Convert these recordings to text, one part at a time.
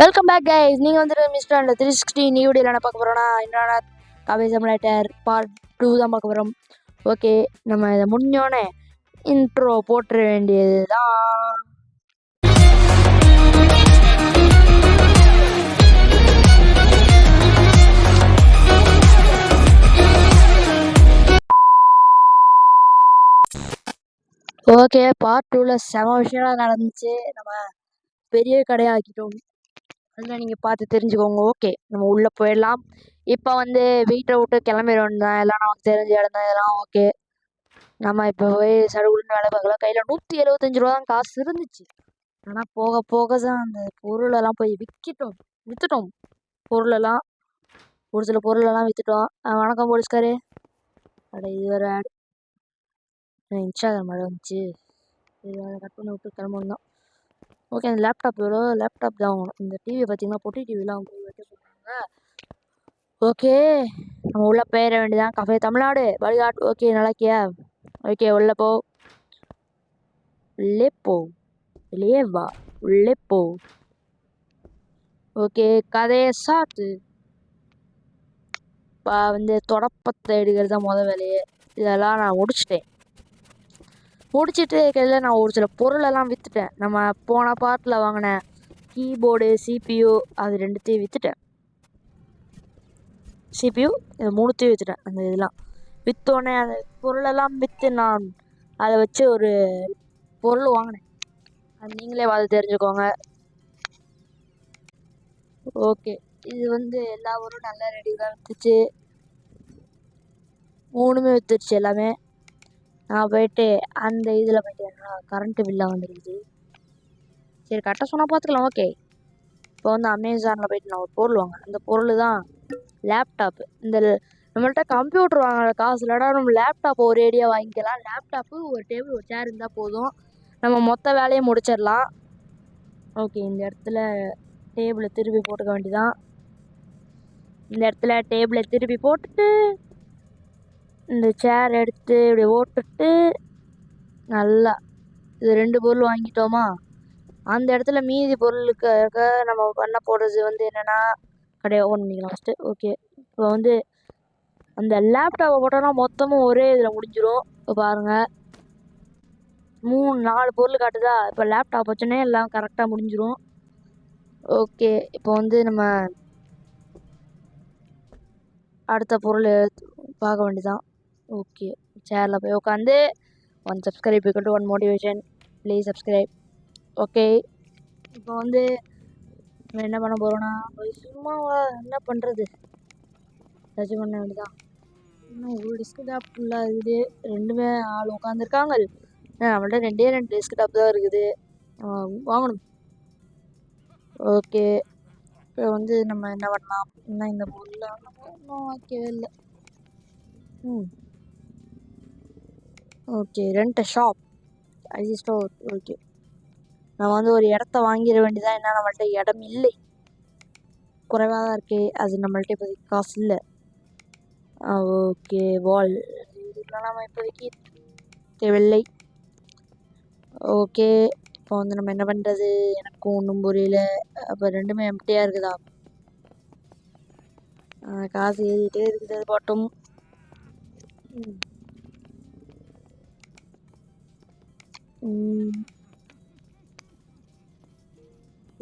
Welcome back guys. நீங்கள் வந்துட்டு mister அந்த 360 நியூ வீடியோவில் என்ன பார்க்க போகிறோன்னா என்னோட காவேரி சிமுலேட்டர் பார்ட் 2 தான் பார்க்க போகிறோம். ஓகே, நம்ம இதை முடிஞ்சோடனே இன்ட்ரோ போட்டுற வேண்டியது தான். ஓகே, பார்ட் 2ல் செம விஷயம்லாம் நடந்துச்சு. நம்ம பெரிய கடையாக்கிட்டோம், அதெல்லாம் நீங்கள் பார்த்து தெரிஞ்சுக்கோங்க. ஓகே, நம்ம உள்ளே போயிடலாம். இப்போ வந்து வீட்டை விட்டு கிளம்பிட வேண்டியதான். எல்லாம் நமக்கு தெரிஞ்ச இடம் தான் இதெல்லாம். ஓகே, நம்ம இப்போ போய் சடுகுடுன்னு வேலை பார்க்கலாம். கையில் 175 ரூபா தான் காசு இருந்துச்சு. ஆனால் போக போக தான் அந்த பொருளெல்லாம் போய் விற்றுட்டோம். பொருளெல்லாம் ஒரு சில பொருளெல்லாம் விற்றுட்டோம். வணக்கம் போலீஸ்காரு. இது வேறு ஆடு இன்ஸ்டாகிராம் மழை வந்துச்சு. இது அதை கட் பண்ணி விட்டு கிளம்பணும். ஓகே, அந்த லேப்டாப் எவ்வளோ? லேப்டாப் தான் வாங்கணும். இந்த டிவியை பார்த்தீங்கன்னா பொட்டி டிவிலாம் போய் வைக்க சொல்கிறாங்க. ஓகே, நம்ம உள்ளே போயிட வேண்டியதான். கஃபே தமிழ்நாடு வழிகாட். ஓகே, நல்லாக்கியா? ஓகே, உள்ளே போ. வெளியே வா, உள்ளே போ. ஓகே, கதையை சாத்து. இப்போ வந்து தொடப்பத்தை எடுக்கிறது தான் மொதல் வேலையே. இதெல்லாம் நான் முடிச்சுட்டு கையில் நான் ஒரு சில பொருளெல்லாம் விற்றுட்டேன். நம்ம போன பார்ட்டில் வாங்கின கீபோர்டு, CPU அது ரெண்டுத்தையும் விற்றுட்டேன். CPU இது 3த்தையும் விற்றுட்டேன். அந்த இதெல்லாம் விற்றோடனே அந்த பொருளெல்லாம் விற்று நான் அதை வச்சு ஒரு பொருள் வாங்கினேன். அது நீங்களே பார்த்து தெரிஞ்சுக்கோங்க. ஓகே, இது வந்து எல்லா ஊரும் நல்லா ரெடியாக விற்றுச்சு. 3மே விற்றுடுச்சு எல்லாமே. நான் போயிட்டு அந்த இதில் போயிட்டு கரண்ட்டு பில்லாக வந்துருக்குது. சரி, கரெக்டாக சொன்னால் பார்த்துக்கலாம். ஓகே, இப்போ வந்து அமேசானில் போயிட்டு நான் ஒரு பொருள் வாங்க. அந்த பொருள் தான் லேப்டாப்பு. இந்த நம்மள்கிட்ட கம்ப்யூட்டர் வாங்குற காசு இல்லைனா நம்ம லேப்டாப் ஒரு ஏடியா வாங்கிக்கலாம். லேப்டாப்பு, ஒரு டேபிள், ஒரு சேர் இருந்தால் போதும், நம்ம மொத்த வேலையை முடிச்சிடலாம். ஓகே, இந்த இடத்துல டேபிளை திருப்பி போட்டுக்க வேண்டியதான். இந்த இடத்துல டேபிளை திருப்பி போட்டுட்டு இந்த சேர் எடுத்து இப்படி ஓட்டுட்டு நல்லா இது 2 பொருள் வாங்கிட்டோமா. அந்த இடத்துல மீதி பொருளுக்கு நம்ம பண்ண போடுறது வந்து என்னென்னா கடையை ஓன் பண்ணிக்கலாம் ஃபஸ்ட்டு. ஓகே, இப்போ வந்து அந்த லேப்டாப்பை போட்டோன்னா மொத்தமும் ஒரே இதில் முடிஞ்சிடும். இப்போ பாருங்கள், 3-4 பொருள் காட்டுதா. இப்போ லேப்டாப் வச்சோன்னே எல்லாம் கரெக்டாக முடிஞ்சிடும். ஓகே, இப்போ வந்து நம்ம அடுத்த பொருள் பார்க்க வேண்டியதான். ஓகே, சேரில் போய் உட்காந்து 1 subscribe = 1 motivation, please subscribe. Okay, இப்போ வந்து நம்ம என்ன பண்ண போகிறோன்னா சும்மாவா என்ன பண்ணுறது, ஏதாச்சும் பண்ண வேண்டியதான். இன்னும் ஒரு டெஸ்க்டாப் ஃபுல்லாக இருக்குது. 2மே ஆள் உட்காந்துருக்காங்க. நம்மள்ட்ட 2 டெஸ்க்டாப் தான் இருக்குது, வாங்கணும். ஓகே, இப்போ வந்து நம்ம என்ன பண்ணலாம், இன்னும் இந்த பொருளை இன்னும் வைக்கவே இல்லை. Okay, rent shop, IC store. Okay, நம்ம வந்து ஒரு இடத்த வாங்கிட வேண்டியதான். ஏன்னா நம்மள்ட்ட இடம் இல்லை, குறைவாக தான் இருக்குது. அது நம்மள்ட்ட இப்போதைக்கு காசு இல்லை. ஓகே, வால் இதெல்லாம் நம்ம இப்போதைக்கு தேவையில்லை. ஓகே, இப்போ வந்து நம்ம என்ன பண்ணுறது, எனக்கும் ஒன்றும் புரியல. அப்போ 2மே எம்டியாக இருக்குதா. காசு ஏறிக்கிட்டே இருக்குது, அது பாட்டும்.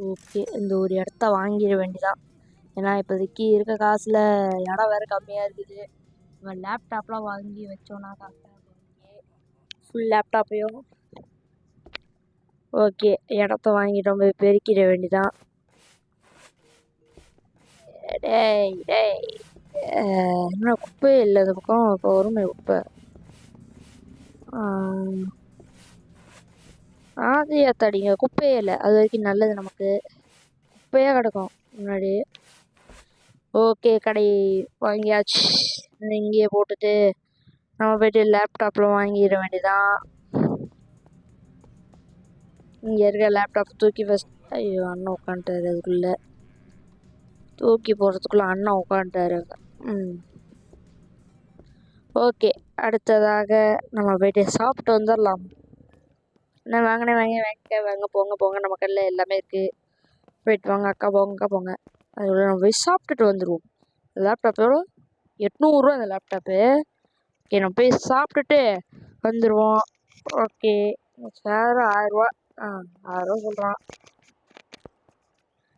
ஓகே, இந்த ஒரு இடத்த வாங்கிட வேண்டியதான். ஏன்னா இப்போதைக்கு இருக்க காசில் இடம் வேறு கம்மியாக இருக்குது. நம்ம லேப்டாப்லாம் வாங்கி வச்சோன்னா கரெக்டாக இருக்கும், ஃபுல் லேப்டாப்பையும். ஓகே, இடத்த வாங்கிட்டோம், போய் பெருக்கிட வேண்டியதான். என்ன குப்பையே இல்லை இந்த பக்கம். இப்போ வருமே குப்பை. ஆதியாத்தாடிங்க, குப்பையே இல்லை. அது வரைக்கும் நல்லது, நமக்கு குப்பையாக கிடக்கும் முன்னாடி. ஓகே, கடை வாங்கியாச்சு. இங்கேயே போட்டுட்டு நம்ம போய்ட்டு லேப்டாப்பில் வாங்கிட வேண்டியதான். இங்கே இருக்க லேப்டாப் தூக்கி ஃபஸ்ட், ஐயோ அண்ணன் உட்காந்துட்டாரு. அதுக்குள்ளே தூக்கி போடுறதுக்குள்ளே அண்ணன் உட்காந்துட்டாரு. ஓகே, அடுத்ததாக நம்ம போய்ட்டு சாப்பிட்டு வந்துடலாம். நான் வாங்க போங்க நம்ம கடையில் எல்லாமே இருக்குது. போயிட்டு வாங்க அக்கா போங்க அதோட நம்ம போய் சாப்பிட்டுட்டு வந்துடுவோம். லேப்டாப் எவ்வளோ 800 அந்த லேப்டாப்பு. ஓகே நம்ம போய் சாப்பிட்டுட்டு வந்துடுவோம். ஓகே சேர் 1000 1000 சொல்கிறான்.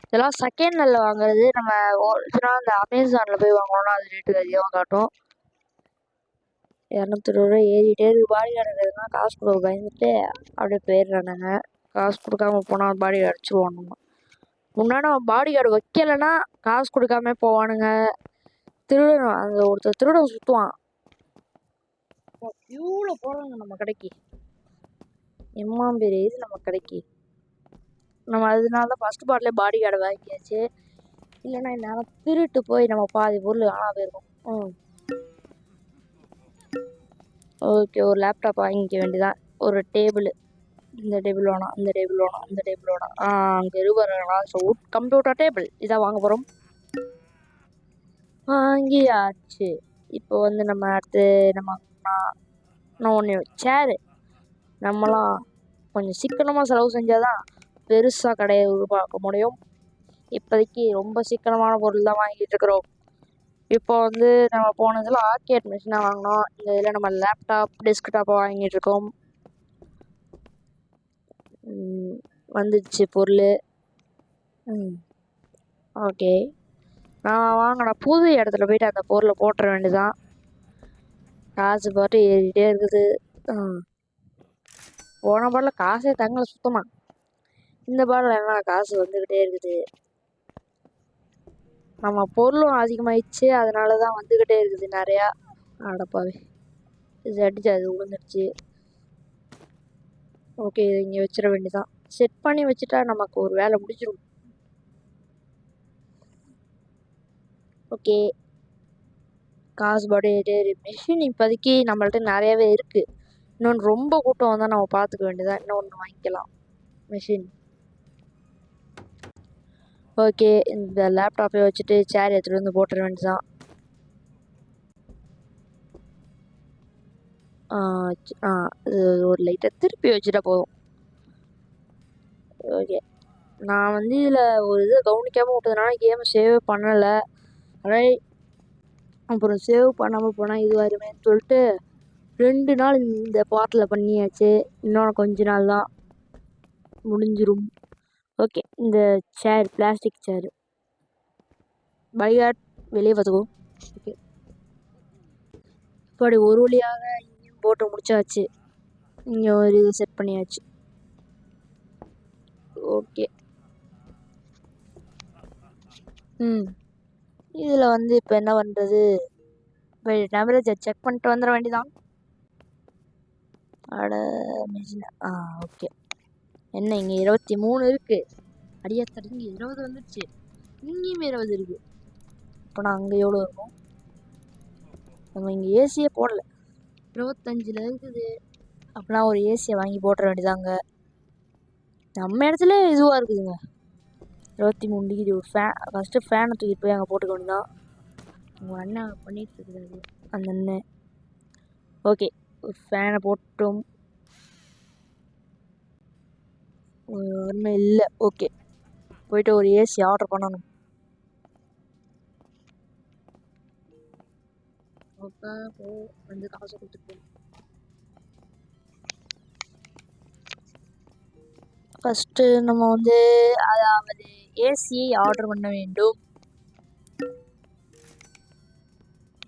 இதெல்லாம் செகண்ட் ஹேண்டில் வாங்குறது. நம்ம ஒரிஜினல் அந்த அமேசானில் போய் வாங்கணும்னா அது ரேட்டு அதிகமாக காட்டும். 220 ஏறிட்டே இருக்கு. பாடி கார்டுனா காசு கொடுக்க பயந்துட்டு அப்படியே போயிடுறானுங்க. காசு கொடுக்காம போனால் பாடி கார்டு அடிச்சுடுவானுங்க. முன்னாடி அவன் பாடி கார்டு வைக்கலைன்னா காசு கொடுக்காம போவானுங்க. திருடன் அந்த ஒருத்தர் திருடன் சுற்றுவான். இவ்வளோ போடுறாங்க நம்ம கடைக்கு. எம்மாம்பேர் இது நம்ம கடைக்கு. நம்ம அதனால தான் ஃபஸ்ட்டு பாட்டிலே பாடி கார்டை வாங்கியாச்சு. இல்லைன்னா என்னால் திருட்டு போய் நம்ம பாதி பொருள் ஆனால் போயிருக்கோம். ஓகே ஒரு லேப்டாப் வாங்கிக்க வேண்டியதான். ஒரு டேபிள், இந்த டேபிள் வேணாம், அந்த டேபிள் வேணாம், அந்த டேபிள் வேணாம். அங்கே இருபா கம்ப்யூட்டர் டேபிள் இதான் வாங்க போகிறோம். வாங்கியாச்சு. இப்போ வந்து நம்ம அடுத்து நம்ம ஒன்று சேரு. நம்மளாம் கொஞ்சம் சிக்கனமாக செலவு செஞ்சால் தான் பெருசாக கடையை உருவாக்க முடியும். இப்போதைக்கு ரொம்ப சிக்கனமான பொருள் தான் வாங்கிட்டு இருக்கிறோம். இப்போ வந்து நம்ம போனதில் ஆர்கேட் மிஷினாக வாங்கினோம். இந்த இதில் நம்ம லேப்டாப் டெஸ்க்டாப்பை வாங்கிட்டு இருக்கோம். வந்துடுச்சு பொருள். ஓகே நான் வாங்கின புது இடத்துல போயிட்டு அந்த பொருளை போட்டுற வேண்டியதான். காசு பாட்டு ஏறிக்கிட்டே இருக்குது. போன பாட்டில் காசே தங்கலை சுத்தமாக. இந்த பாட்டில் என்ன காசு வந்துக்கிட்டே இருக்குது. நம்ம பொருளும் அதிகமாகிடுச்சு, அதனால தான் வந்துக்கிட்டே இருக்குது நிறையா. அடப்பாவே இது அடிச்சு அது விழுந்துடுச்சு. ஓகே இதை இங்கே வச்சிட வேண்டியதான். செட் பண்ணி வச்சுட்டா நமக்கு ஒரு வேலை முடிச்சிடும். ஓகே காசு பாடி மிஷின் இப்போதைக்கு நம்மள்ட்ட நிறையாவே இருக்குது. இன்னொன்று ரொம்ப கூட்டம் வந்தால் நம்ம பார்த்துக்க வேண்டியதான். இன்னொன்று வாங்கிக்கலாம் மிஷின். ஓகே இந்த லேப்டாப்பை வச்சுட்டு சேர் எடுத்துகிட்டு வந்து போட்டுற வேண்டியதான். இது ஒரு லைட்டாக திருப்பி வச்சுட்டா போதும். ஓகே நான் வந்து இதில் ஒரு இதை கவனிக்காமல் விட்டதுனால கேமை சேவ் பண்ணலை. அதனால் அப்புறம் சேவ் பண்ணாமல் போனால் இதுவாருமேன்னு சொல்லிட்டு 2 நாள் இந்த பாட்டில் பண்ணியாச்சு. இன்னொன்று கொஞ்ச நாள் தான் முடிஞ்சிடும். ஓகே இந்த சேர் பிளாஸ்டிக் சேரு பைகாட் வெளியே பார்த்துக்கோ. ஓகே இப்படி ஒரு வழியாக இங்கேயும் போட்டு முடிச்சாச்சு. இங்கே ஒரு இது செட் பண்ணியாச்சு. ஓகே இதில் வந்து இப்போ என்ன பண்ணுறது, இப்போ டெம்பரேச்சர் செக் பண்ணிட்டு வந்துட வேண்டியதான். மிஷின் ஓகே என்ன இங்கே 23 இருக்குது. அடியாத்தடி இங்கே 20 வந்துடுச்சு. இங்கேயும் 20 இருக்குது. இப்போ நான் அங்கே எவ்வளோ இருக்கும். நம்ம இங்கே ஏசியே போடலை, 25 இருக்குது. அப்படின்னா ஒரு ஏசியை வாங்கி போட்டுற வேண்டியதாங்க. நம்ம இடத்துல இதுவாக இருக்குதுங்க 23 டிகிரி. ஒரு ஃபஸ்ட்டு ஃபேனை தூக்கிட்டு போய் அங்கே போட்டுக்க வேண்டியதான். உங்கள் அண்ணன் பண்ணிட்டு இருக்கிறாரு அந்த அண்ணன். ஓகே ஒரு ஃபேனை போட்டோம். ஒன்றும் இல்லை. ஓகே போயிட்டு ஒரு ஏசி ஆர்டர் பண்ணணும். ஓகே வந்து காசு கொடுத்துட்டு ஃபஸ்ட்டு நம்ம வந்து அதாவது ஏசியை ஆர்டர் பண்ண வேண்டும்.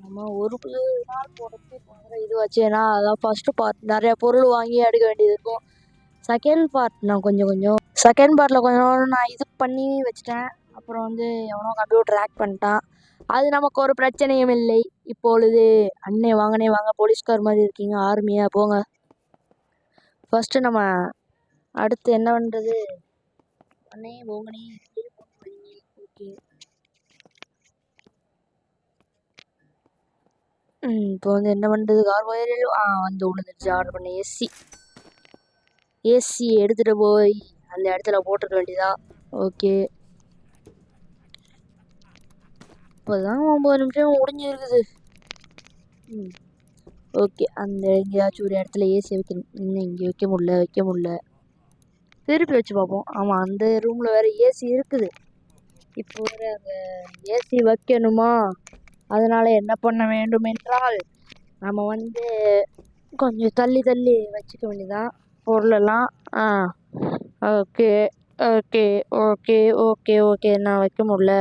நம்ம ஒரு நாள் போடுறதுக்கு இதுவாச்சு. ஏன்னா அதான் ஃபஸ்ட்டு பார்ட் நிறையா பொருள் வாங்கி எடுக்க வேண்டியது இருக்கும். செகண்ட் பார்ட் நான் கொஞ்சம் செகண்ட் பார்ட்டில் கொஞ்சம் நான் இது பண்ணி வச்சுட்டேன். அப்புறம் வந்து எவனோ கம்ப்யூட்டர் ஹேக் பண்ணிட்டான். அது நமக்கு ஒரு பிரச்சனையும் இல்லை. இப்பொழுது அண்ணே வாங்க போலீஸ்கார் மாதிரி இருக்கீங்க, ஆர்மியா போங்க. ஃபஸ்ட்டு நம்ம அடுத்து என்ன பண்ணுறது, அண்ணே போங்கண்ணே. ஓகே இப்போ வந்து என்ன பண்ணுறது, கார்போஹைட்ரேட் வந்து விழுந்துருச்சு. ஆர்டர் பண்ண ஏசி எடுத்துகிட்டு போய் அந்த இடத்துல போட்டுக்க வேண்டியதான். ஓகே இப்போதான் 9 நிமிஷம் முடிஞ்சிருக்குது. ஓகே அந்த எங்கேயாச்சும் ஒரு இடத்துல ஏசி வைக்கணும். இன்னும் இங்கே வைக்க முடியல. திருப்பி வச்சு பார்ப்போம். ஆமாம், அந்த ரூமில் வேறு ஏசி இருக்குது. இப்போ வேறு அங்கே ஏசி வைக்கணுமா? அதனால் என்ன பண்ண வேண்டும் என்றால் நம்ம வந்து கொஞ்சம் தள்ளி தள்ளி வச்சுக்க வேண்டியதான் பொருளெல்லாம். Okay okay okay okay okay நான் வைக்க முடியல.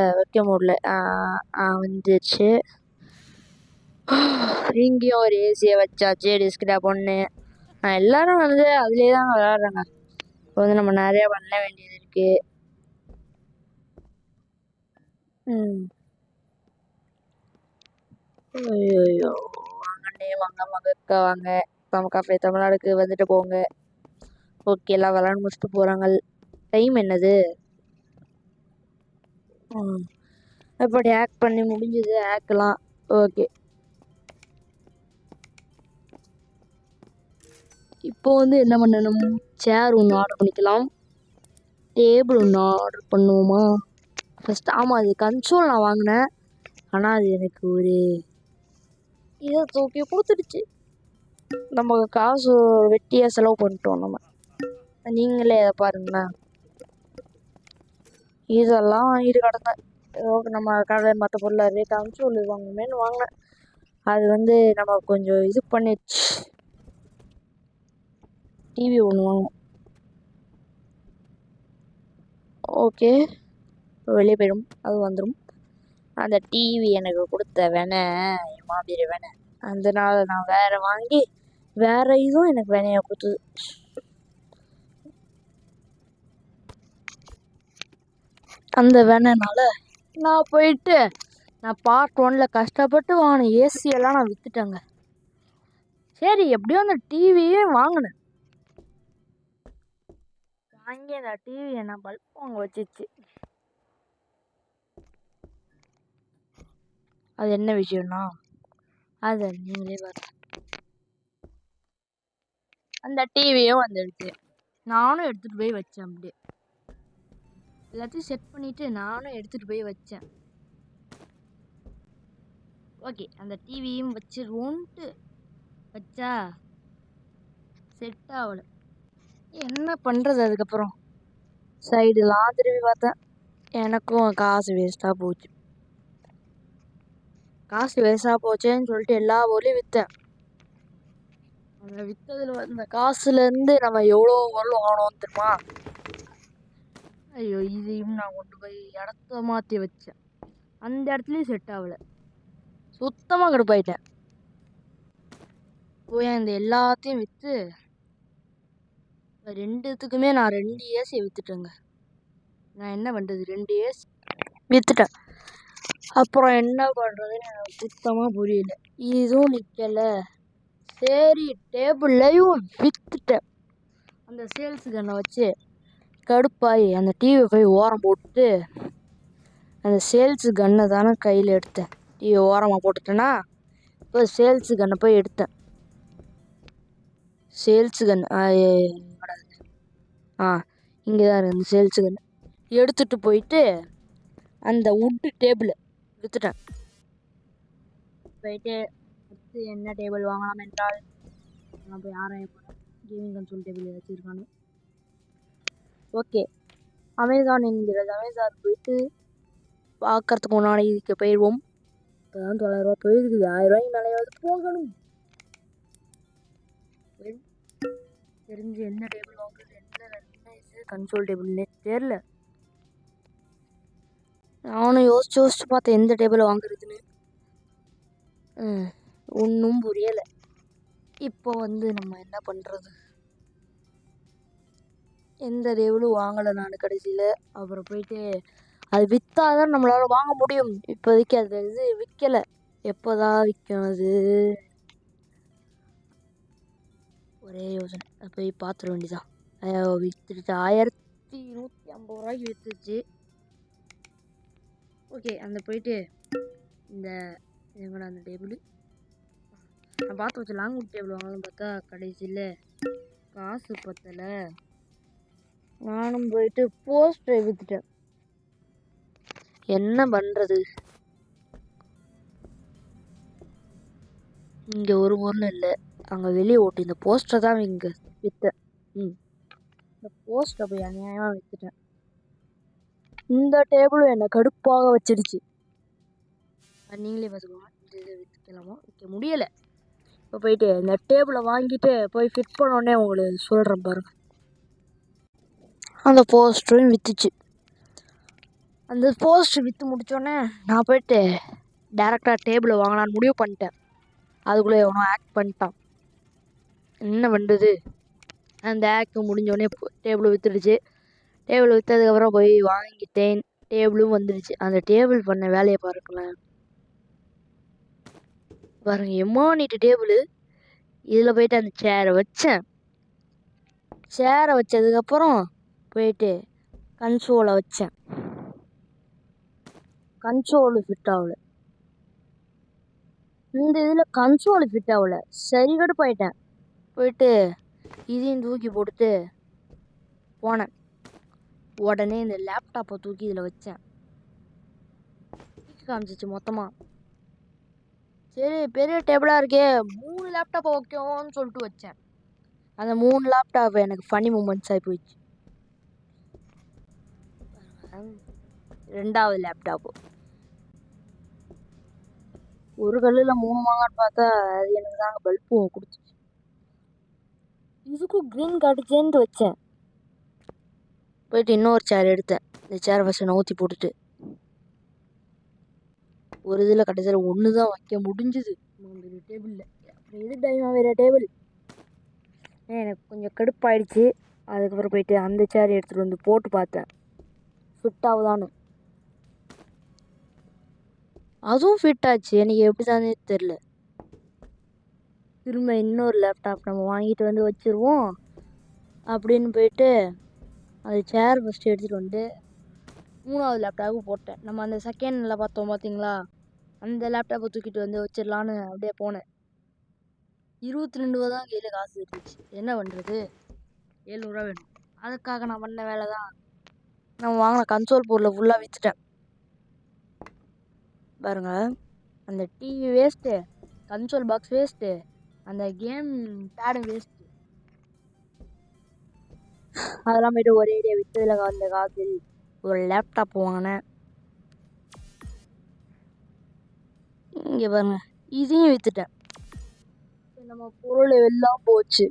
வந்துச்சு. இங்கேயும் ஒரு ஏசியை வச்சாச்சு. டிஸ்கிட்டா பொண்ணு எல்லாரும் வந்து அதுலேயே தான் விளாட்றாங்க. இப்போ வந்து நம்ம நிறையா பண்ண வேண்டியது இருக்கு. ஐயோ, வாங்கண்ணே வாங்க மகக்கா வாங்க. நம்ம காஃபே தமிழ்நாடுக்கு வந்துட்டு போங்க. ஓகே, எல்லாம் விளாண்டு முடிச்சுட்டு போகிறாங்க. டைம் என்னது? எப்படி ஹேக் பண்ணி முடிஞ்சது ஹேக்கெலாம். ஓகே, இப்போ வந்து என்ன பண்ணணும்? சேர் ஒன்று ஆர்டர் பண்ணிக்கலாம். டேபிள் ஒன்று ஆர்டர் பண்ணுவோமா ஃபஸ்ட்? ஆமாம், அது கன்சோல் நான் வாங்கினேன். ஆனால் அது எனக்கு ஒரு இதை தூக்கி கொடுத்துடுச்சு. நம்ம காசு வெட்டியாக செலவு பண்ணிட்டோம் நம்ம. நீங்களே அதை பாருங்களேன். இதெல்லாம் வாங்கிட்டு கிடந்தேன். நம்ம கடை மற்ற பொருள் கன்சோல் வாங்கணுமேனு வாங்கினேன். அது வந்து நம்ம கொஞ்சம் இது பண்ணிடுச்சு. டிவி ஒன்று வாங்கணும். ஓகே, வெளியே போயிடும், அது வந்துடும். அந்த டிவி எனக்கு கொடுத்த என் மாதிரி அதனால நான் வேற வாங்கி வேற இதுவும் எனக்கு வேணையை கொடுத்தது. அந்த வேணனால நான் போயிட்டு பார்ட் 1ல கஷ்டப்பட்டு வாங்கின ஏசியெல்லாம் நான் விற்றுட்டேங்க. சரி, எப்படியோ அந்த டிவியே வாங்கினேன். வாங்கி அந்த டிவியை நான் பல்ப் வாங்க வச்சிச்சு. அது என்ன விஷயம்னா அதை நீங்களே பார்த்து அந்த டிவியும் வந்துடுச்சு. நானும் எடுத்துகிட்டு போய் வச்சேன். அப்படியே எல்லாத்தையும் செட் பண்ணிவிட்டு நானும் எடுத்துகிட்டு போய் வச்சேன். ஓகே, அந்த டிவியும் வச்சிருவோன்ட்டு வச்சா செட் ஆகலை. என்ன பண்ணுறது? அதுக்கப்புறம் சைடுலாம் திரும்பி பார்த்தேன். எனக்கும் காசு வேஸ்ட்டாக போச்சு. போச்சேன்னு சொல்லிட்டு எல்லா பொருளையும் விற்றேன். அந்த விற்றதில் வந்த காசுலேருந்து நம்ம எவ்வளோ பொருள் வாங்கணும் தெரியுமா? ஐயோ, இதையும் நான் கொண்டு போய் இடத்த மாற்றி வச்சேன். அந்த இடத்துலையும் செட் ஆகலை. சுத்தமாக கடுப்பாயிட்டேன். போய் அந்த எல்லாத்தையும் விற்று 2த்துக்குமே நான் 2 ஏசியை விற்றுட்டேங்க. நான் என்ன பண்ணுறது? 2 ஏசி விற்றுட்டேன். அப்புறம் என்ன பண்ணுறதுன்னு எனக்கு சுத்தமாக புரியல. இதுவும் நிற்கலை. சரி, டேபிள்லையும் விற்றுட்டேன். அந்த சேல்ஸு கன்னை வச்சு கடுப்பாகி அந்த டிவியை போய் ஓரம் போட்டு அந்த சேல்ஸு கன்னை தானே கையில் எடுத்தேன். டிவியை ஓரமாக போட்டுட்டேன்னா இப்போ சேல்ஸு கன்னை போய் எடுத்தேன். சேல்ஸு கன் இங்கே தான் இருக்குது. சேல்ஸு கன் எடுத்துகிட்டு போயிட்டு அந்த வுட்டு டேபிளை விற்றுட்டேன். போயிட்டு அடுத்து என்ன டேபிள் வாங்கலாம் என்றால் நான் போய் ஆராய போகிறேன். கேமிங் கன்சோல் டேபிள் ஏதாச்சும் இருக்கானு. ஓகே, அமேசான் என்கிறது. அமேசான் போயிட்டு பார்க்கறதுக்கு முன்னாடி இதுக்கு போயிடுவோம். இப்போ தான் 900 ரூபா போயிருக்குது. 1000 ரூபாய்க்கு மேலேயாவது போகணும். தெரிஞ்சு என்ன டேபிள் வாங்குறது, என்ன இது கன்சோல் டேபிள்னே தெரில. நானும் யோசிச்சு பார்த்தேன் எந்த டேபிள் வாங்குறதுன்னு. ஒன்றும் புரியலை. இப்போ வந்து நம்ம என்ன பண்ணுறது? எந்த டேபிளும் வாங்கலை நான் கடைசியில். அப்புறம் போயிட்டு அது விற்றாதான் நம்மளால் வாங்க முடியும். இப்போதைக்கு அது இது விற்கலை. எப்போதான் விற்கும் அது? ஒரே யோசனை. போய் பார்த்துட வேண்டியதான். விற்றுட்டு 1150 ரூபாய்க்கு விற்றுச்சு. ஓகே, அந்த போயிட்டு இந்த எங்கடா அந்த டேபிள் நான் பார்த்து வச்சு லாங் வுட் டேபிள் வாங்கலாம்னு பார்த்தா கடைசியில் காசு பத்தலை. நானும் போயிட்டு போஸ்டரை விற்றுட்டேன். என்ன பண்ணுறது? இங்கே ஒரு பொருள் இல்லை, அங்கே வெளியே ஓட்டி இந்த போஸ்டரை தான் இங்கே விற்றேன். இந்த போஸ்ட்டை போய் அநியாயமாக விற்றுட்டேன். இந்த டேபிளும் என்னை கடுப்பாக வச்சிருச்சு. அது நீங்களே பார்த்துக்கோங்க. இந்த இதை விற்றுக்கலாமா? விற்க முடியலை. இப்போ போயிட்டு இந்த டேபிளை வாங்கிட்டு போய் ஃபிட் பண்ணோடனே உங்களுக்கு சொல்கிறேன் பாருங்க. அந்த போஸ்டரும் விற்றுச்சு. அந்த போஸ்டர் விற்று முடித்தோடனே நான் போயிட்டு டேரெக்டாக டேபிளை வாங்கலான்னு முடிவு பண்ணிட்டேன். அதுக்குள்ளே எவனோ ஆக்ட் பண்ணிட்டான். என்ன பண்ணுறது? அந்த ஆக்ட் முடிஞ்சோடனே டேபிள் விற்றுடுச்சு. டேபிள் விற்றதுக்கப்புறம் போய் வாங்கிட்டேன். டேபிளும் வந்துடுச்சு. அந்த டேபிள் பண்ண வேலையை பாருங்களேன். பாருங்க, எம்மானிட்டு டேபிள். இதில் போயிட்டு அந்த சேரை வச்சேன். சேரை வச்சதுக்கப்புறம் போயிட்டு கன்சோலை வச்சேன். கன்சோலு ஃபிட் ஆகல. இந்த இதில் கன்சோலு ஃபிட் ஆகல. சரி கடுப்பாயிட்டேன். போயிட்டு இதையும் தூக்கி போட்டுட்டு போனேன். உடனே இந்த லேப்டாப்பை தூக்கி இதில் வச்சேன். காமிச்சிச்சு மொத்தமாக. சரி, பெரிய டேபிளாக இருக்கே, 3 லேப்டாப்பை வைக்கோன்னு சொல்லிட்டு வச்சேன். அந்த 3 லேப்டாப் எனக்கு ஃபனி மூமெண்ட்ஸ் ஆகி போயிடுச்சு. 2வது லேப்டாப்பு ஒரு கல்லில் 3 வாங்கன்னு பார்த்தா அது எனக்கு தாங்க பல்பு கொடுத்துச்சு. இதுக்கும் க்ரீன் காட்டுச்சேன்ட்டு வச்சேன். போயிட்டு இன்னொரு சேர் எடுத்தேன். இந்த சேரை ஃபஸ்ட்டு நவுத்தி போட்டுட்டு ஒரு இதில் கடைசியில் 1 தான் வைக்க முடிஞ்சுது டேபிளில். அப்புறம் இது டைமாக வேறு டேபிள். எனக்கு கொஞ்சம் கடுப்பாயிடுச்சு. அதுக்கப்புறம் போயிட்டு அந்த சேர் எடுத்துகிட்டு வந்து போட்டு பார்த்தேன் ஃபிட் ஆகுதான்னு. அதுவும் ஃபிட் ஆச்சு. எனக்கு எப்படி தானே தெரில. திரும்ப இன்னொரு லேப்டாப் நம்ம வாங்கிட்டு வந்து வச்சுருவோம் அப்படின்னு போயிட்டு அந்த சேர் ஃபஸ்ட்டு எடுத்துகிட்டு வந்து 3வது லேப்டாப்பு போட்டேன். நம்ம அந்த செகண்டில் பார்த்தோம் பார்த்தீங்களா, அந்த லேப்டாப்பை தூக்கிட்டு வந்து வச்சிடலான்னு அப்படியே போனேன். 22 ரூபா தான் கையில் காசு இருந்துச்சு. என்ன பண்ணுறது? 700 ரூபா வேணும். அதுக்காக நான் பண்ண வேலை தான். நான் வாங்கின கன்சோல் பொருளை ஃபுல்லாக விற்றுட்டேன். பாருங்க, அந்த TV waste, console box waste, அந்த கேம் பேடும் வேஸ்ட்டு. அதெல்லாம் போய்ட்டு ஒரே ஐடியா விற்றதில் அந்த காசில் ஒரு லேப்டாப் வாங்கினேன். இங்கே பாருங்க, இதையும் விற்றுட்டேன். நம்ம பொருள் எல்லாம் போச்சு.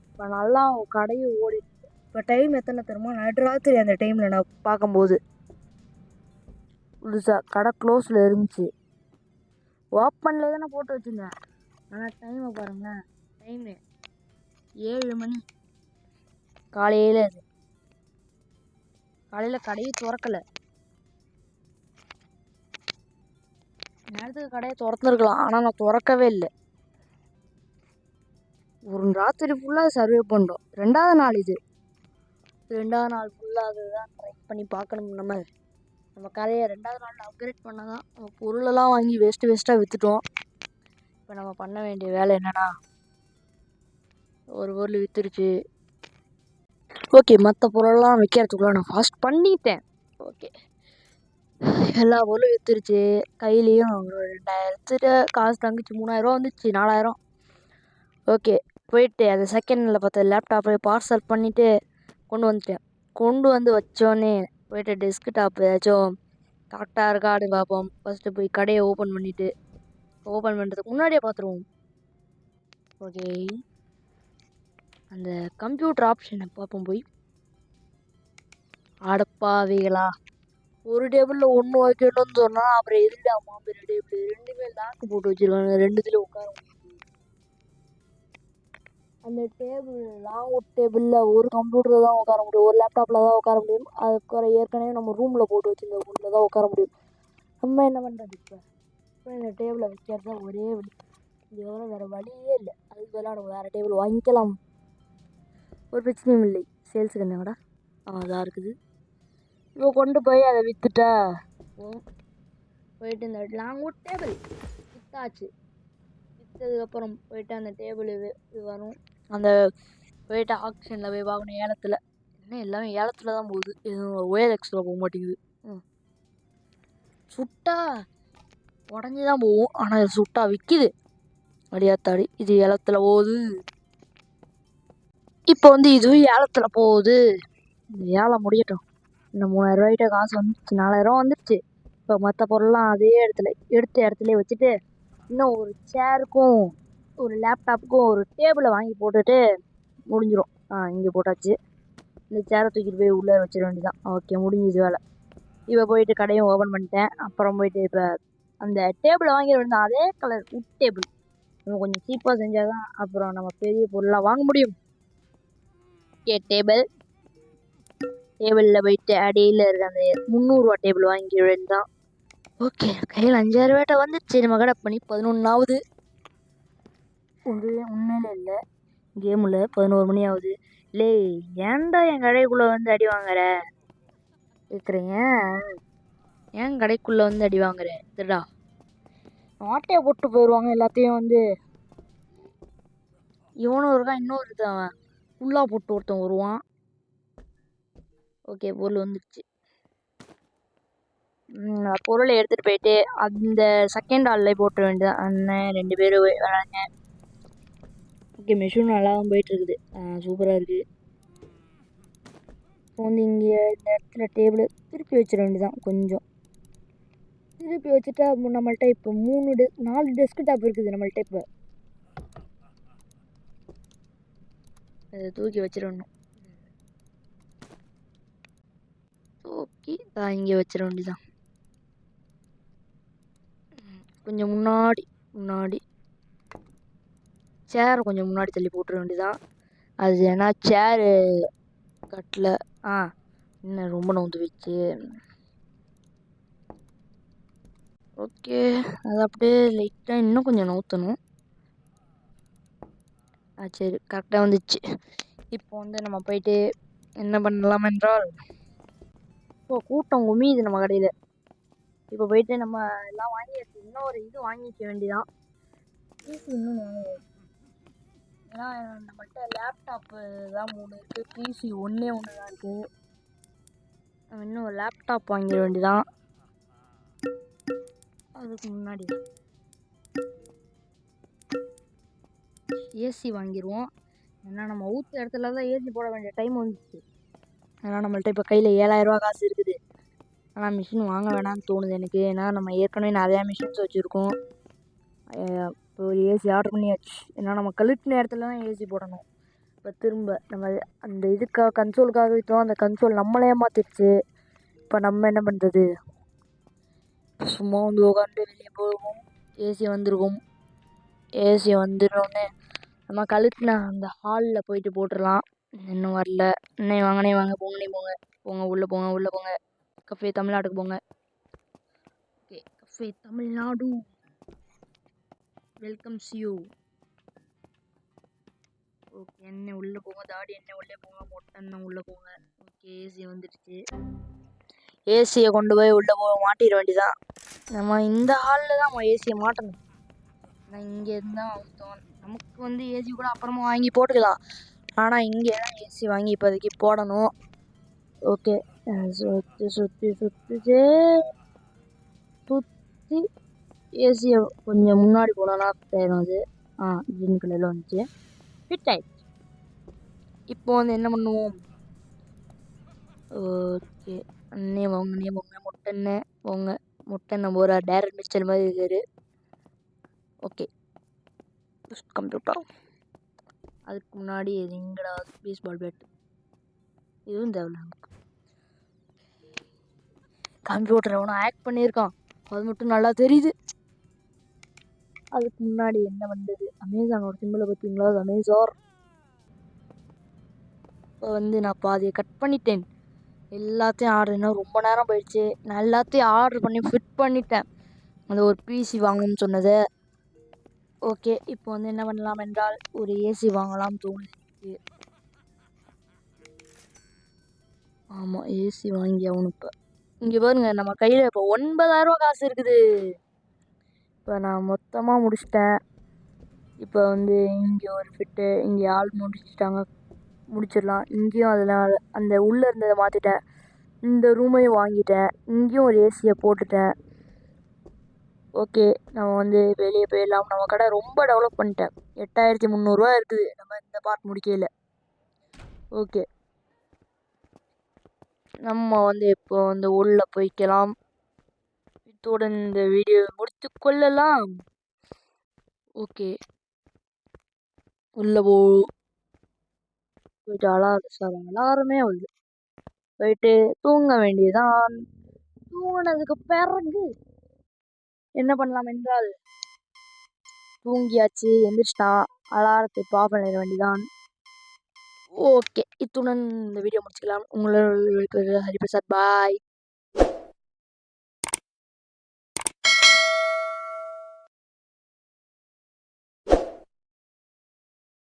இப்போ நல்லா கடையை ஓடிட்டு. இப்போ டைம் எத்தனை தெரியுமா? நடுராத்திரி அந்த டைமில் நான் பார்க்கும்போது புதுசாக கடை க்ளோஸில் இருந்துச்சு. ஓப்பனில் தானே போட்டு வச்சுருந்தேன். ஆனால் டைமை பாருங்களேன். டைமு 7 மணி காலையில். அது காலையில் கடையை திறக்கலை. நேரத்துக்கு கடையை திறந்துருக்கலாம், ஆனால் நான் திறக்கவே இல்லை. ஒரு ராத்திரி ஃபுல்லாக சர்வே பண்ணுறோம். 2வது நாள் இது. 2வது நாள் ஃபுல்லாக அதுதான் ட்ரை பண்ணி பார்க்கணும். நம்ம கடையை 2வது நாளில் அப்கிரேட் பண்ணால் தான். நம்ம பொருளெல்லாம் வாங்கி வேஸ்ட்டாக விற்றுட்டோம். இப்போ நம்ம பண்ண வேண்டிய வேலை என்னென்னா, ஒரு பொருள் விற்றுருச்சு. ஓகே, மற்ற பொருளெல்லாம் விற்கிறதுக்குள்ள நான் ஃபாஸ்ட் பண்ணிட்டேன். ஓகே, எல்லா பொருளும் விற்றுருச்சு. கையிலையும் ஒரு 2000 காசு தங்கிச்சு. 3000 ரூபா வந்துச்சு. 4000. ஓகே, போயிட்டு அந்த செகண்டில் பார்த்த லேப்டாப்பை பார்சல் பண்ணிவிட்டு கொண்டு வந்துட்டேன். கொண்டு வந்து வச்சோன்னே போயிட்டு டெஸ்க்டாப் ஏதாச்சும் கரெக்டாக இருக்கான்னு பார்ப்போம். ஃபஸ்ட்டு போய் கடையை ஓப்பன் பண்ணிவிட்டு, ஓப்பன் பண்ணுறதுக்கு முன்னாடியே பார்த்துருவோம். ஓகே, அந்த கம்ப்யூட்டர் ஆப்ஷனை பார்ப்போம் போய். அடப்பாவிகளா, ஒரு டேபிளில் 1 வைக்கணும்னு சொன்னால் அப்புறம் எதுடாமா பெரிய டேபிள்? 2மே லாக்கு போட்டு வச்சுருக்காங்க. 2த்துலேயும் உட்கார முடியும். அந்த டேபிள் லாங் டேபிளில் ஒரு கம்ப்யூட்டரில் தான் உட்கார முடியும், ஒரு லேப்டாப்பில் தான் உட்கார முடியும். அதுக்கு ஏற்கனவே நம்ம ரூமில் போட்டு வச்சுருந்த ரூமில் தான் உட்கார முடியும். நம்ம என்ன பண்ணுறது? இப்போ இந்த டேபிளை வைக்கிறது தான் ஒரே வழி. இதோட வேறு வழியே இல்லை. அதுக்கு பதிலாக நம்ம வேறு டேபிள் வாங்கிக்கலாம். ஒரு பிரச்சனையும் இல்லை. சேல்ஸுக்கு என்ன கூட அதான் இருக்குது. இப்போ கொண்டு போய் அதை விற்றுட்டா போயிட்டு இந்த லாங் டேபிள் விற்றாச்சு. விற்றதுக்கப்புறம் போயிட்டு அந்த டேபிள் இது வரும். அந்த போயிட்டு ஆக்ஷனில் போய் பார்க்கணும். ஏலத்தில் என்ன எல்லாமே ஏலத்தில் தான் போகுது. எதுவும் OLXில் போக மாட்டேங்குது. சுட்டா உடஞ்சி தான் போகும், ஆனால் இது சுட்டா விற்கிது. அடியாத்தாடி, இது ஏலத்தில் போகுது. இப்போ வந்து இதுவும் ஏலத்தில் போகுது. இந்த ஏலம் முடியட்டும். இந்த 3000 காசு வந்துச்சு, 4000 வந்துருச்சு. இப்போ மற்ற பொருள்லாம் அதே எடுத்த இடத்துல வச்சுட்டு இன்னும் ஒரு சேருக்கும் ஒரு லேப்டாப்புக்கும் ஒரு டேபிளை வாங்கி போட்டுட்டு முடிஞ்சிடும். இங்கே போட்டாச்சு. இந்த சேரை தூக்கிட்டு போய் உள்ளே வச்சிட வேண்டியதான். ஓகே, முடிஞ்சிது வேலை. இப்போ போயிட்டு கடையும் ஓப்பன் பண்ணிட்டேன். அப்புறம் போயிட்டு இப்போ அந்த டேபிளை வாங்கிட வேண்டியதான். அதே கலர் உட் டேபிள். நம்ம கொஞ்சம் சீப்பாக செஞ்சால் தான் அப்புறம் நம்ம பெரிய பொருளாக வாங்க முடியும். ஓகே, டேபிளில் போயிட்டு அடியில் இருக்க அந்த 300 டேபிள் வாங்கிக்க வேண்டியதான். ஓகே, கையில் 5000 வந்துச்சு. நம்ம கடை பண்ணி 11 உண்மையில இல்லை, கேமில் 11 மணி ஆகுது. லே, ஏன்டா என் கடைக்குள்ளே வந்து அடி வாங்குற கேட்குறீங்க? ஏன் கடைக்குள்ளே வந்து அடி வாங்குற? இதுடா ஆட்டையை போட்டு போயிடுவாங்க எல்லாத்தையும். வந்து இவனும் இருக்கான், இன்னொரு அவன் ஃபுல்லாக போட்டு ஒருத்தன் வருவான். ஓகே, பொருள் வந்துடுச்சு. பொருளை எடுத்துகிட்டு போயிட்டு அந்த செகண்ட் ஹாலில் போட்ட வேண்டியதான். அண்ணன் 2 பேரும் வராங்க. ஓகே, மிஷின் நல்லாவும் போயிட்டுருக்குது. சூப்பராக இருக்குது. இப்போ வந்து இங்கே இந்த இடத்துல டேபிள் திருப்பி வச்சிட வேண்டியதான். கொஞ்சம் திருப்பி வச்சுட்டா நம்மள்ட்ட இப்போ 4 டெஸ்க்டாப் இருக்குது நம்மள்ட்ட. இப்போ அதை தூக்கி வச்சிடணும். தூக்கி இங்கே வச்சிட வேண்டியதான். கொஞ்சம் முன்னாடி சேரை கொஞ்சம் முன்னாடி தள்ளி போட்டுற வேண்டியதான். அது ஏன்னா சேரு கட்டில் இன்னும் ரொம்ப நோந்து வச்சு. ஓகே, அது அப்படியே லைட்டாக இன்னும் கொஞ்சம் நோத்தணும். சரி, கரெக்டாக வந்துச்சு. இப்போ வந்து நம்ம போயிட்டு என்ன பண்ணலாம் என்றால், இப்போ கூட்டம் குமியுது நம்ம கடையில். இப்போ போயிட்டு நம்ம எல்லாம் வாங்கியாச்சு. இன்னும் ஒரு இது வாங்கிக்க வேண்டியதான். பிசி இன்னும் ஏன்னா நம்மள்கிட்ட லேப்டாப்பு தான் 3 இருக்குது, பிசி ஒன்று தான் இருக்குது. நம்ம இன்னும் ஒரு லேப்டாப் வாங்கிட வேண்டியதான். அதுக்கு முன்னாடி ஏசி வாங்கிடுவோம். ஏன்னா நம்ம ஊற்ற இடத்துல தான் ஏசி போட வேண்டிய டைம் வந்துச்சு. அதனால் நம்மள்ட்ட இப்போ கையில் 7000 காசு இருக்குது. ஆனால் மிஷின் வாங்க வேணாம்னு தோணுது எனக்கு. ஏன்னா நம்ம ஏற்கனவே நிறையா மிஷின்ஸ் வச்சுருக்கோம். இப்போ ஒரு ஏசி ஆர்டர் பண்ணியாச்சு. ஏன்னா நம்ம கழுத்து நேரத்தில் தான் ஏசி போடணும். இப்போ திரும்ப நம்ம அந்த கன்சோலுக்காக விற்றோம். அந்த கன்சோல் நம்மளே ஏமாத்திடுச்சு. இப்போ நம்ம என்ன பண்ணுறது? சும்மா வந்து உட்காந்து வெளியே போகும், ஏசி வந்துருக்கும். ஏசி வந்துடனே நம்ம கழுத்துன அந்த ஹாலில் போயிட்டு போட்டுடலாம். இன்னும் வரல. இன்னும் வாங்க போங்க உள்ளே போங்க. கஃபே தமிழ்நாட்டுக்கு போங்க. Okay, cafe Tamil Nadu welcomes you. Okay, என்ன உள்ளே போங்க, தாடி என்ன உள்ளே போங்க, மொட்டை என்ன உள்ளே போங்க. ஓகே, ஏசி வந்துடுச்சு. ஏசியை கொண்டு போய் உள்ளே மாட்டிட வேண்டியதான். நம்ம இந்த ஹாலில் தான் நம்ம ஏசியை மாட்டணும். ஆனால் இங்கே இருந்தால் நமக்கு வந்து ஏசி கூட அப்புறமா வாங்கி போட்டுக்கலாம். ஆனால் இங்கே தான் ஏசி வாங்கி இப்போதைக்கு போடணும். ஓகே, சுற்றி ஏசியை கொஞ்சம் முன்னாடி போனோன்னா தேடும். அது கிரீன் கலரில் வந்துச்சு, ஃபிட் ஆயிடுச்சு. இப்போ வந்து என்ன பண்ணுவோம்? ஓகே, அண்ணே போங்க மொட்டை போங்க போகிற டேரக்ட் மிச்சல் மாதிரி இருக்காரு. Okay, computer. அதுக்கு முன்னாடி எங்கடா பேஸ்பால் பேட்? இதுவும் தேவையில்ல நமக்கு. கம்ப்யூட்டர் எவனோ ஆக்ட் பண்ணியிருக்கான், அது மட்டும் நல்லா தெரியுது. அதுக்கு முன்னாடி என்ன பண்ணுறது? அமேசானோட சிம்பிளை பார்த்தீங்களா? அது அமேசான். இப்போ வந்து நான் பாதியை கட் பண்ணிட்டேன். எல்லாத்தையும் ஆர்டர்னா ரொம்ப நேரம் போயிடுச்சு. நான் எல்லாத்தையும் ஆர்டர் பண்ணி ஃபிட் பண்ணிட்டேன். அந்த ஒரு பிசி வாங்கணும்னு சொன்னது. ஓகே, இப்போ வந்து என்ன பண்ணலாம் என்றால் ஒரு ஏசி வாங்கலாம் தோணுது. ஆமாம், ஏசி வாங்கி ஆகணும். இப்போ இங்கே பாருங்க, நம்ம கையில் இப்போ 9000 காசு இருக்குது. இப்போ நான் மொத்தமாக முடிச்சிட்டேன். இப்போ வந்து இங்கே ஒரு ஃபிட்டு, இங்கே ஆள் முடிச்சிடலாம். இங்கேயும் அதில் அந்த உள்ளே இருந்ததை மாற்றிட்டேன். இந்த ரூமையும் வாங்கிட்டேன். இங்கேயும் ஒரு ஏசியை போட்டுட்டேன். ஓகே, நம்ம வந்து வெளியே போயிடலாம். நம்ம கடை ரொம்ப டெவலப் பண்ணிட்டேன். 8300 இருக்குது நம்ம இந்த பார்ட் முடிக்கையில். ஓகே, நம்ம வந்து இப்போ வந்து உள்ள போய்க்கலாம். இத்துடன் இந்த வீடியோ முடித்து கொள்ளலாம். ஓகே, உள்ள போயிட்டு அலாரம் சார் அலாரமே வருது. போயிட்டு தூங்க வேண்டியதான். தூங்கினதுக்கு பிறகு என்ன பண்ணலாம் என்றால், தூங்கியாச்சு, எந்திரிச்சிட்டான், அலாரத்தை ஆஃப் பண்ணிட வேண்டியதான். ஓகே, இத்துடன் இந்த வீடியோ முடிச்சுக்கலாம். உங்களோட ஹரிபிரசாத், பாய்.